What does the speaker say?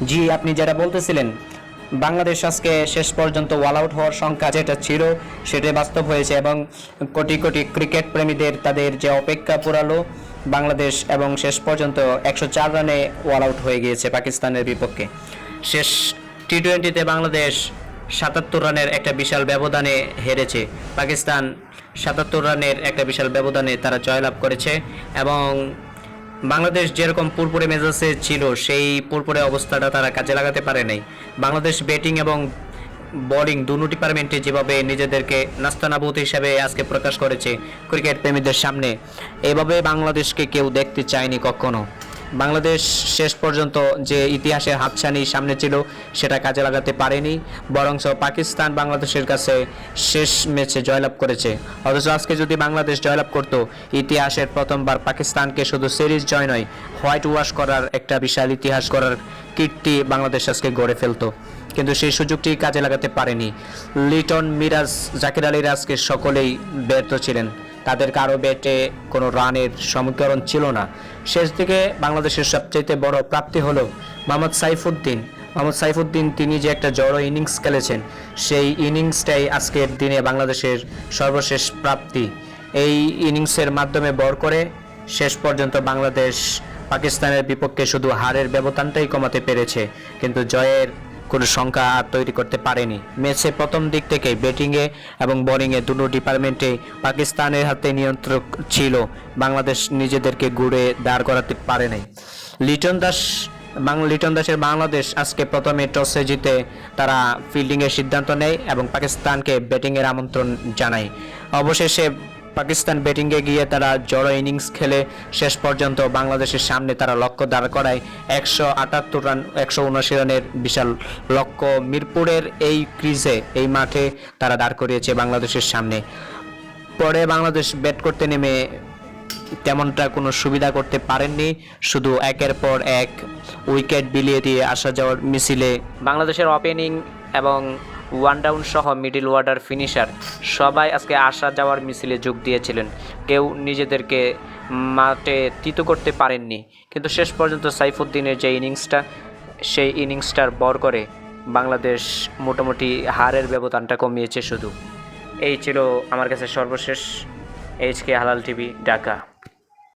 জি, আপনি যেটা বলতেছিলেন, বাংলাদেশ আজকে শেষ পর্যন্ত অল আউট হওয়ার সংখ্যা যেটা ছিল সেটাই বাস্তব হয়েছে এবং কোটি কোটি ক্রিকেট প্রেমীদের তাদের যে অপেক্ষা পুরালো বাংলাদেশ এবং শেষ পর্যন্ত 104 রানে অল আউট হয়ে গিয়েছে পাকিস্তানের বিপক্ষে। শেষ টি-20তে বাংলাদেশ 77 রানের একটা বিশাল ব্যবধানে হেরেছে। পাকিস্তান 77 রানের একটা বিশাল ব্যবধানে তারা জয়লাভ করেছে এবং বাংলাদেশ যেরকম পুরপুরে মেজাজে ছিল সেই পুরপুরে অবস্থাটা তারা কাজে লাগাতে পারে নাই। বাংলাদেশ ব্যাটিং এবং বোলিং দুটো ডিপার্টমেন্টে যেভাবে নিজেদেরকে নাস্তানাবুদ হিসাবে আজকে প্রকাশ করেছে ক্রিকেট প্রেমীদের সামনে, এভাবে বাংলাদেশকে কেউ দেখতে চায়নি কখনো। বাংলাদেশ শেষ পর্যন্ত যে ইতিহাসের হাতছানি সামনে ছিল সেটা কাজে লাগাতে পারেনি, বরঞ্চ পাকিস্তান বাংলাদেশের কাছে শেষ ম্যাচে জয়লাভ করেছে। অথচ আজকে যদি বাংলাদেশ জয়লাভ করত, ইতিহাসের প্রথমবার পাকিস্তানকে শুধু সিরিজ জয় নয়, হোয়াইট ওয়াশ করার একটা বিশাল ইতিহাস করার কীর্তি বাংলাদেশ আজকে গড়ে ফেলতো। কিন্তু সেই সুযোগটি কাজে লাগাতে পারেনি। লিটন, মিরাজ, জাকির আলীর আজকে সকলেই ব্যর্থ ছিলেন। তাদের কারো ব্যাটে কোনো রানের সমীকরণ ছিল না। শেষ দিকে বাংলাদেশের সবচেয়ে বড় প্রাপ্তি হলো মোহাম্মদ সাইফুদ্দিন তিনি যে একটা জড়ো ইনিংস খেলেছেন, সেই ইনিংসটাই আজকের দিনে বাংলাদেশের সর্বশেষ প্রাপ্তি। এই ইনিংসের মাধ্যমে বর করে শেষ পর্যন্ত বাংলাদেশ পাকিস্তানের বিপক্ষে শুধু হারের ব্যবধানটাই কমাতে পেরেছে, কিন্তু জয়ের কোনো সংখ্যা আর তৈরি করতে পারেনি। ম্যাচে প্রথম দিক থেকে ব্যাটিংয়ে এবং বোলিংয়ে দুটো ডিপার্টমেন্টে পাকিস্তানের হাতে নিয়ন্ত্রণ ছিল, বাংলাদেশ নিজেদেরকে ঘুরে দাঁড় করাতে পারে নাই। লিটন দাসের বাংলাদেশ আজকে প্রথমে টসে জিতে তারা ফিল্ডিংয়ের সিদ্ধান্ত নেয় এবং পাকিস্তানকে ব্যাটিংয়ের আমন্ত্রণ জানায়। অবশেষে পাকিস্তান ব্যাটিংয়ে গিয়ে তারা জড়ো ইনিংস খেলে শেষ পর্যন্ত বাংলাদেশের সামনে তারা লক্ষ্য দাঁড় করায় 178 রান, 179 রানের বিশাল লক্ষ্য মিরপুরের এই ক্রিজে, এই মাঠে তারা দাঁড় করিয়েছে বাংলাদেশের সামনে। পরে বাংলাদেশ ব্যাট করতে নেমে তেমনটা কোনো সুবিধা করতে পারেননি, শুধু একের পর এক উইকেট বিলিয়ে দিয়ে আসা যাওয়ার মিছিলে বাংলাদেশের ওপেনিং এবং ওয়ান ডাউন সহ মিডল অর্ডার ফিনিশার সবাই আজকে আসা যাওয়ার মিছিলে যোগ দিয়েছিলেন। কেউ নিজেদেরকে মাঠে তিতো করতে পারেননি, কিন্তু শেষ পর্যন্ত সাইফুদ্দিনের যে ইনিংসটা, সেই ইনিংসটার বর করে বাংলাদেশ মোটামুটি হারের ব্যবধানটা কমিয়েছে শুধু। এই ছিল আমার কাছে সর্বশেষ। এইচকে হালাল টিভি, ঢাকা।